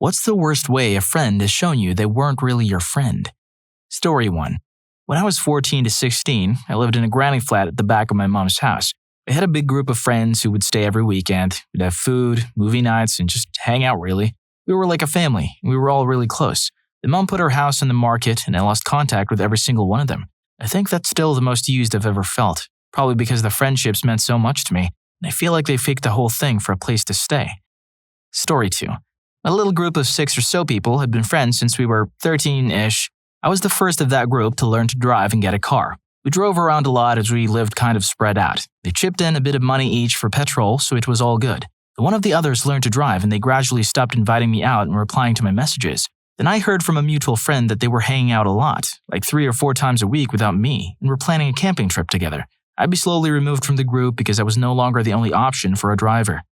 What's the worst way a friend has shown you they weren't really your friend? Story 1. When I was 14 to 16, I lived in a granny flat at the back of my mom's house. I had a big group of friends who would stay every weekend. We'd have food, movie nights, and just hang out really. We were like a family, and we were all really close. The mom put her house on the market, and I lost contact with every single one of them. I think that's still the most used I've ever felt, probably because the friendships meant so much to me, and I feel like they faked the whole thing for a place to stay. Story 2. My little group of 6 or so people had been friends since we were 13-ish. I was the first of that group to learn to drive and get a car. We drove around a lot as we lived kind of spread out. They chipped in a bit of money each for petrol, so it was all good. One of the others learned to drive and they gradually stopped inviting me out and replying to my messages. Then I heard from a mutual friend that they were hanging out a lot, like 3 or 4 times a week without me, and were planning a camping trip together. I'd be slowly removed from the group because I was no longer the only option for a driver.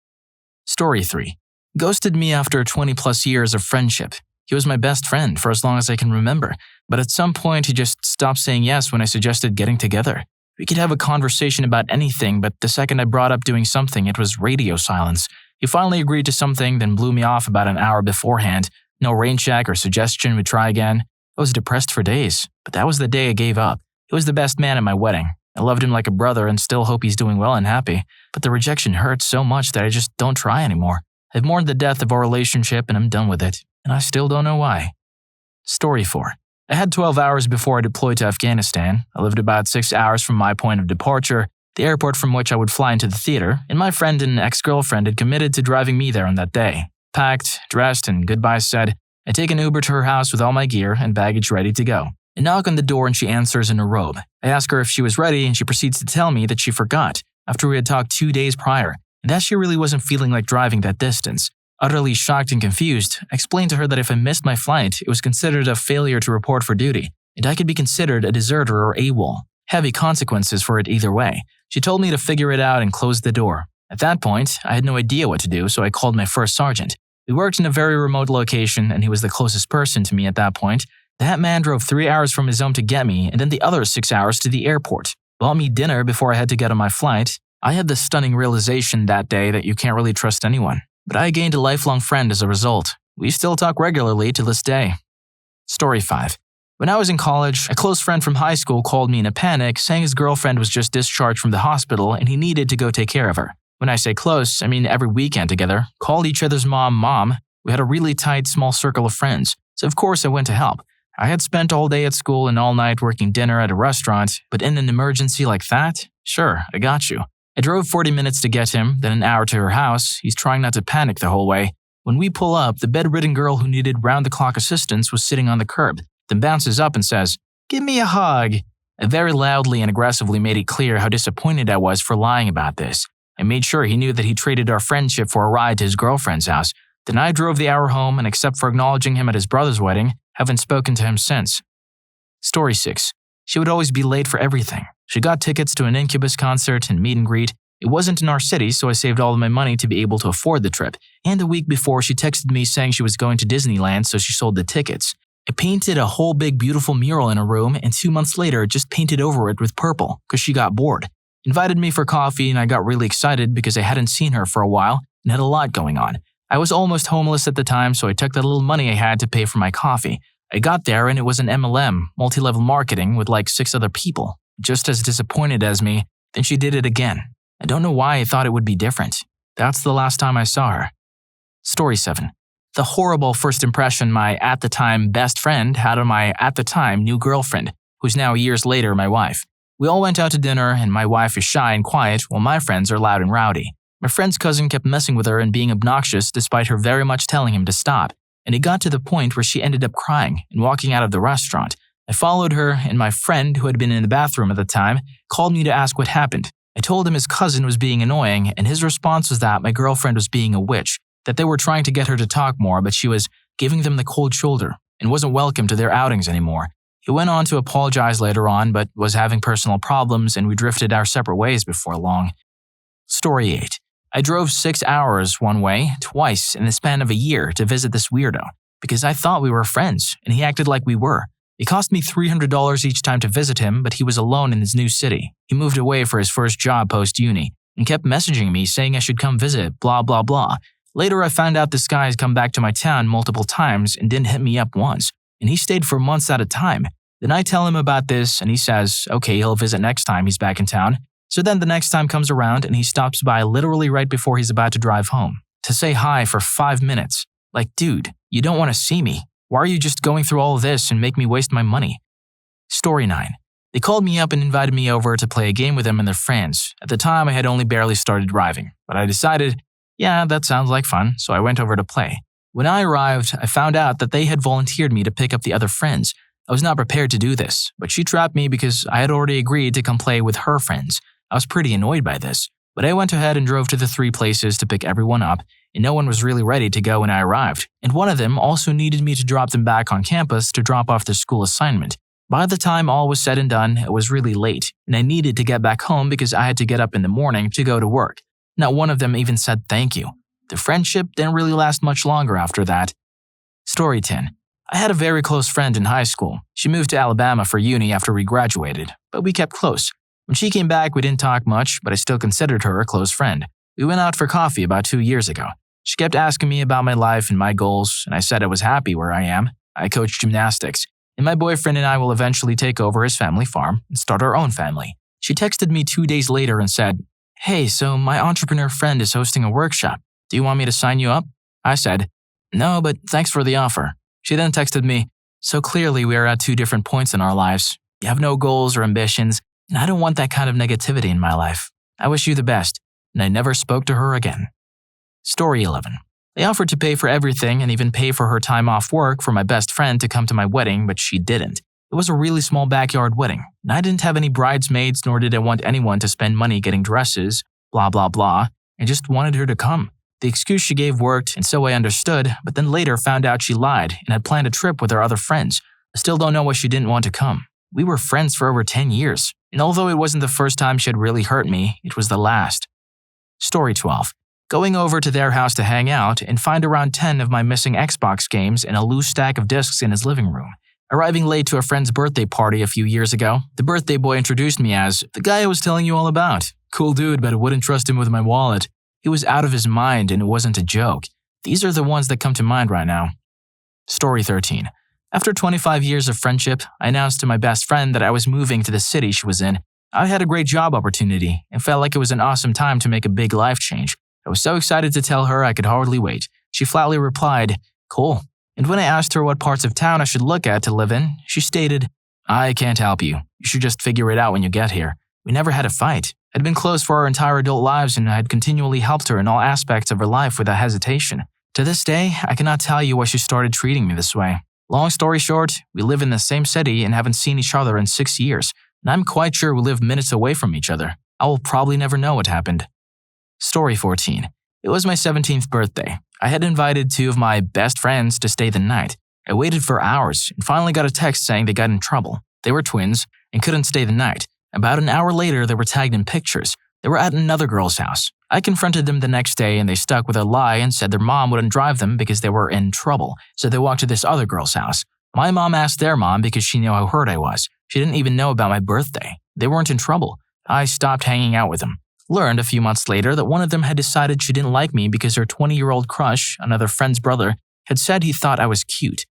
Story 3. Ghosted me after 20 plus years of friendship. He was my best friend for as long as I can remember, but at some point he just stopped saying yes when I suggested getting together. We could have a conversation about anything, but the second I brought up doing something, it was radio silence. He finally agreed to something, then blew me off about an hour beforehand. No rain check or suggestion we'd try again. I was depressed for days, but that was the day I gave up. He was the best man at my wedding. I loved him like a brother and still hope he's doing well and happy, but the rejection hurt so much that I just don't try anymore. I've mourned the death of our relationship and I'm done with it, and I still don't know why. Story 4. I had 12 hours before I deployed to Afghanistan. I lived about 6 hours from my point of departure, the airport from which I would fly into the theater, and my friend and ex-girlfriend had committed to driving me there on that day. Packed, dressed, and goodbye said, I take an Uber to her house with all my gear and baggage ready to go. I knock on the door and she answers in a robe. I ask her if she was ready and she proceeds to tell me that she forgot after we had talked 2 days prior, and that she really wasn't feeling like driving that distance. Utterly shocked and confused, I explained to her that if I missed my flight, it was considered a failure to report for duty, and I could be considered a deserter or AWOL. Heavy consequences for it either way. She told me to figure it out and closed the door. At that point, I had no idea what to do, so I called my first sergeant. We worked in a very remote location, and he was the closest person to me at that point. That man drove 3 hours from his home to get me, and then the other 6 hours to the airport. Bought me dinner before I had to get on my flight. I had the stunning realization that day that you can't really trust anyone. But I gained a lifelong friend as a result. We still talk regularly to this day. Story 5. When I was in college, a close friend from high school called me in a panic, saying his girlfriend was just discharged from the hospital and he needed to go take care of her. When I say close, I mean every weekend together, called each other's mom. We had a really tight, small circle of friends, so of course I went to help. I had spent all day at school and all night working dinner at a restaurant, but in an emergency like that, sure, I got you. I drove 40 minutes to get him, then an hour to her house. He's trying not to panic the whole way. When we pull up, the bedridden girl who needed round-the-clock assistance was sitting on the curb, then bounces up and says, "Give me a hug." I very loudly and aggressively made it clear how disappointed I was for lying about this. I made sure he knew that he traded our friendship for a ride to his girlfriend's house. Then I drove the hour home, and except for acknowledging him at his brother's wedding, haven't spoken to him since. Story 6. She would always be late for everything. She got tickets to an Incubus concert and meet and greet. It wasn't in our city, so I saved all of my money to be able to afford the trip. And the week before, she texted me saying she was going to Disneyland, so she sold the tickets. I painted a whole big beautiful mural in her room, and 2 months later, just painted over it with purple, because she got bored. Invited me for coffee, and I got really excited because I hadn't seen her for a while and had a lot going on. I was almost homeless at the time, so I took the little money I had to pay for my coffee. I got there, and it was an MLM, multi-level marketing, with like 6 other people. Just as disappointed as me, then she did it again. I don't know why I thought it would be different. That's the last time I saw her. Story 7. The horrible first impression my at-the-time best friend had on my at-the-time new girlfriend, who's now years later my wife. We all went out to dinner, and my wife is shy and quiet, while my friends are loud and rowdy. My friend's cousin kept messing with her and being obnoxious despite her very much telling him to stop, and it got to the point where she ended up crying and walking out of the restaurant. I followed her, and my friend, who had been in the bathroom at the time, called me to ask what happened. I told him his cousin was being annoying, and his response was that my girlfriend was being a witch, that they were trying to get her to talk more, but she was giving them the cold shoulder and wasn't welcome to their outings anymore. He went on to apologize later on, but was having personal problems, and we drifted our separate ways before long. Story 8. I drove 6 hours one way, twice in the span of a year to visit this weirdo, because I thought we were friends, and he acted like we were. It cost me $300 each time to visit him, but he was alone in his new city. He moved away for his first job post-uni, and kept messaging me saying I should come visit, blah blah blah. Later, I found out this guy has come back to my town multiple times and didn't hit me up once, and he stayed for months at a time. Then I tell him about this, and he says, okay, he'll visit next time he's back in town. So then the next time comes around, and he stops by literally right before he's about to drive home to say hi for 5 minutes. Like, dude, you don't want to see me. Why are you just going through all of this and make me waste my money? Story 9. They called me up and invited me over to play a game with them and their friends. At the time, I had only barely started driving, but I decided, yeah, that sounds like fun, so I went over to play. When I arrived, I found out that they had volunteered me to pick up the other friends. I was not prepared to do this, but she trapped me because I had already agreed to come play with her friends. I was pretty annoyed by this, but I went ahead and drove to the 3 places to pick everyone up, and no one was really ready to go when I arrived. And one of them also needed me to drop them back on campus to drop off their school assignment. By the time all was said and done, it was really late, and I needed to get back home because I had to get up in the morning to go to work. Not one of them even said thank you. The friendship didn't really last much longer after that. Story 10. I had a very close friend in high school. She moved to Alabama for uni after we graduated, but we kept close. When she came back, we didn't talk much, but I still considered her a close friend. We went out for coffee about 2 years ago. She kept asking me about my life and my goals, and I said I was happy where I am. I coach gymnastics, and my boyfriend and I will eventually take over his family farm and start our own family. She texted me 2 days later and said, hey, so my entrepreneur friend is hosting a workshop. Do you want me to sign you up? I said, no, but thanks for the offer. She then texted me, so clearly we are at 2 different points in our lives. You have no goals or ambitions, and I don't want that kind of negativity in my life. I wish you the best, and I never spoke to her again. Story 11. They offered to pay for everything and even pay for her time off work for my best friend to come to my wedding, but she didn't. It was a really small backyard wedding, and I didn't have any bridesmaids nor did I want anyone to spend money getting dresses, blah blah blah. I just wanted her to come. The excuse she gave worked, and so I understood, but then later found out she lied and had planned a trip with her other friends. I still don't know why she didn't want to come. We were friends for over 10 years, and although it wasn't the first time she had really hurt me, it was the last. Story 12. Going over to their house to hang out and find around 10 of my missing Xbox games and a loose stack of discs in his living room. Arriving late to a friend's birthday party a few years ago, the birthday boy introduced me as the guy I was telling you all about. Cool dude, but I wouldn't trust him with my wallet. He was out of his mind and it wasn't a joke. These are the ones that come to mind right now. Story 13. After 25 years of friendship, I announced to my best friend that I was moving to the city she was in. I had a great job opportunity and felt like it was an awesome time to make a big life change. I was so excited to tell her I could hardly wait. She flatly replied, cool. And when I asked her what parts of town I should look at to live in, she stated, I can't help you. You should just figure it out when you get here. We never had a fight. I'd been close for our entire adult lives and I had continually helped her in all aspects of her life without hesitation. To this day, I cannot tell you why she started treating me this way. Long story short, we live in the same city and haven't seen each other in 6 years, and I'm quite sure we live minutes away from each other. I will probably never know what happened. Story 14. It was my 17th birthday. I had invited 2 of my best friends to stay the night. I waited for hours and finally got a text saying they got in trouble. They were twins and couldn't stay the night. About an hour later, they were tagged in pictures. They were at another girl's house. I confronted them the next day and they stuck with a lie and said their mom wouldn't drive them because they were in trouble, so they walked to this other girl's house. My mom asked their mom because she knew how hurt I was. She didn't even know about my birthday. They weren't in trouble. I stopped hanging out with them. Learned a few months later that one of them had decided she didn't like me because her 20-year-old crush, another friend's brother, had said he thought I was cute.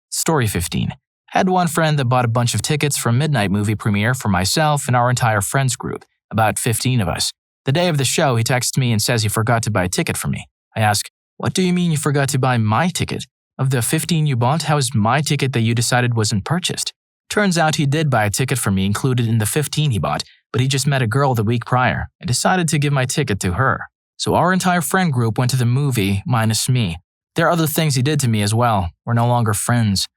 Story 15. Had one friend that bought a bunch of tickets for a midnight movie premiere for myself and our entire friends group, about 15 of us. The day of the show, he texts me and says he forgot to buy a ticket for me. I ask, what do you mean you forgot to buy my ticket? Of the 15 you bought, how is my ticket that you decided wasn't purchased? Turns out he did buy a ticket for me included in the 15 he bought, but he just met a girl the week prior and decided to give my ticket to her. So our entire friend group went to the movie minus me. There are other things he did to me as well. We're no longer friends.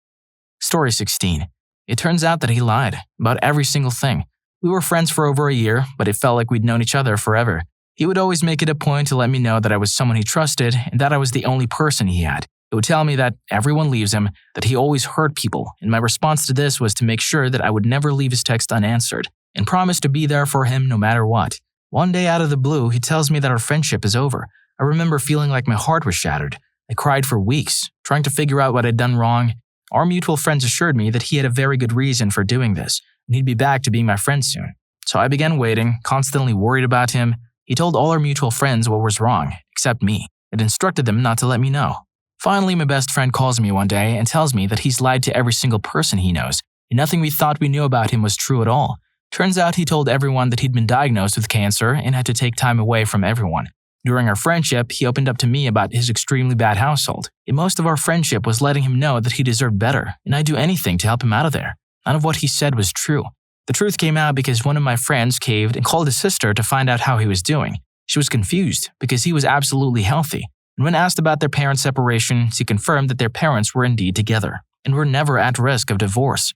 Story 16. It turns out that he lied about every single thing. We were friends for over a year, but it felt like we'd known each other forever. He would always make it a point to let me know that I was someone he trusted and that I was the only person he had. It would tell me that everyone leaves him, that he always hurt people, and my response to this was to make sure that I would never leave his text unanswered and promise to be there for him no matter what. One day out of the blue, he tells me that our friendship is over. I remember feeling like my heart was shattered. I cried for weeks, trying to figure out what I'd done wrong. Our mutual friends assured me that he had a very good reason for doing this, and he'd be back to being my friend soon. So I began waiting, constantly worried about him. He told all our mutual friends what was wrong, except me. It instructed them not to let me know. Finally, my best friend calls me one day and tells me that he's lied to every single person he knows, and nothing we thought we knew about him was true at all. Turns out he told everyone that he'd been diagnosed with cancer and had to take time away from everyone. During our friendship, he opened up to me about his extremely bad household, and most of our friendship was letting him know that he deserved better, and I'd do anything to help him out of there. None of what he said was true. The truth came out because one of my friends caved and called his sister to find out how he was doing. She was confused because he was absolutely healthy, and when asked about their parents' separation, she confirmed that their parents were indeed together and were never at risk of divorce.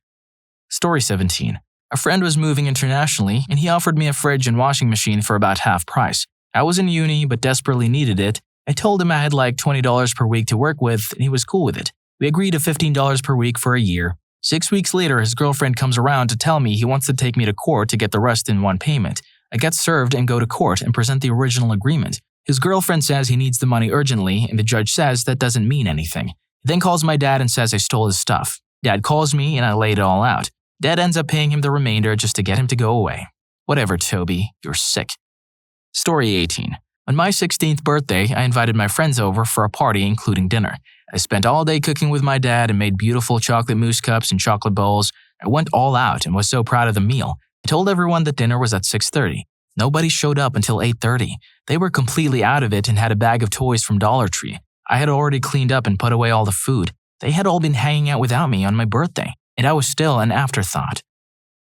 Story 17. A friend was moving internationally, and he offered me a fridge and washing machine for about half price. I was in uni but desperately needed it. I told him I had like $20 per week to work with, and he was cool with it. We agreed to $15 per week for a year. 6 weeks later, his girlfriend comes around to tell me he wants to take me to court to get the rest in one payment. I get served and go to court and present the original agreement. His girlfriend says he needs the money urgently, and the judge says that doesn't mean anything. He then calls my dad and says I stole his stuff. Dad calls me and I laid it all out. Dad ends up paying him the remainder just to get him to go away. Whatever, Toby, you're sick. Story 18. On my 16th birthday, I invited my friends over for a party including dinner. I spent all day cooking with my dad and made beautiful chocolate mousse cups and chocolate bowls. I went all out and was so proud of the meal. I told everyone that dinner was at 6:30. Nobody showed up until 8:30. They were completely out of it and had a bag of toys from Dollar Tree. I had already cleaned up and put away all the food. They had all been hanging out without me on my birthday, and I was still an afterthought.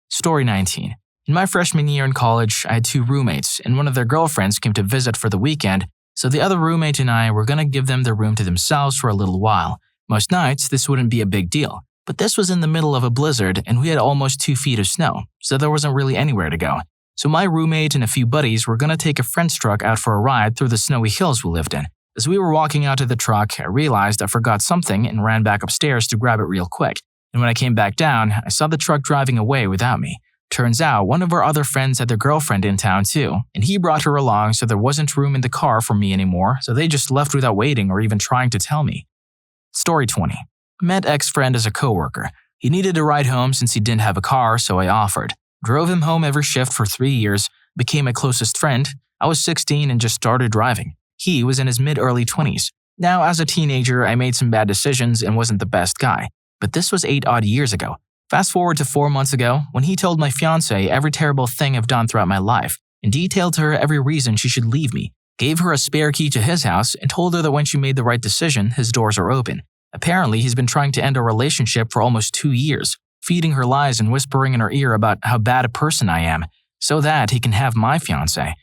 Story 19. In my freshman year in college, I had 2 roommates, and one of their girlfriends came to visit for the weekend, so the other roommate and I were going to give them their room to themselves for a little while. Most nights, this wouldn't be a big deal, but this was in the middle of a blizzard, and we had almost 2 feet of snow, so there wasn't really anywhere to go. So my roommate and a few buddies were going to take a friend's truck out for a ride through the snowy hills we lived in. As we were walking out to the truck, I realized I forgot something and ran back upstairs to grab it real quick. And when I came back down, I saw the truck driving away without me. Turns out one of our other friends had their girlfriend in town too, and he brought her along so there wasn't room in the car for me anymore, so they just left without waiting or even trying to tell me. Story 20. I met ex-friend as a coworker. He needed a ride home since he didn't have a car, so I offered. Drove him home every shift for 3 years, became my closest friend. I was 16 and just started driving. He was in his mid-early 20s. Now, as a teenager, I made some bad decisions and wasn't the best guy. But this was 8 odd years ago. Fast forward to 4 months ago, when he told my fiancée every terrible thing I've done throughout my life, and detailed to her every reason she should leave me, gave her a spare key to his house, and told her that when she made the right decision, his doors are open. Apparently, he's been trying to end our relationship for almost 2 years, feeding her lies and whispering in her ear about how bad a person I am, so that he can have my fiancée.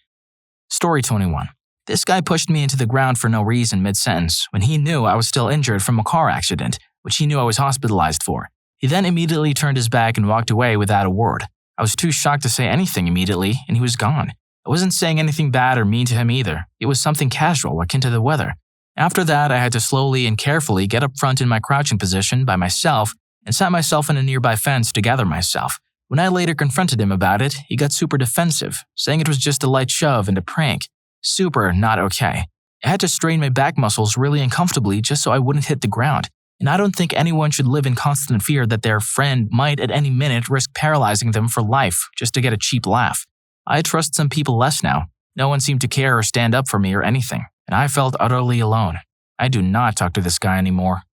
Story 21. This guy pushed me into the ground for no reason mid-sentence when he knew I was still injured from a car accident, which he knew I was hospitalized for. He then immediately turned his back and walked away without a word. I was too shocked to say anything immediately, and he was gone. I wasn't saying anything bad or mean to him either. It was something casual, akin to the weather. After that, I had to slowly and carefully get up front in my crouching position by myself and sat myself in a nearby fence to gather myself. When I later confronted him about it, he got super defensive, saying it was just a light shove and a prank. Super not okay. I had to strain my back muscles really uncomfortably just so I wouldn't hit the ground. And I don't think anyone should live in constant fear that their friend might at any minute risk paralyzing them for life just to get a cheap laugh. I trust some people less now. No one seemed to care or stand up for me or anything, and I felt utterly alone. I do not talk to this guy anymore.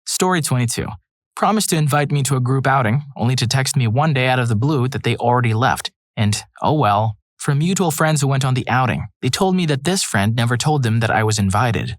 Story 22. Promised to invite me to a group outing, only to text me one day out of the blue that they already left. And, oh well, from mutual friends who went on the outing, they told me that this friend never told them that I was invited.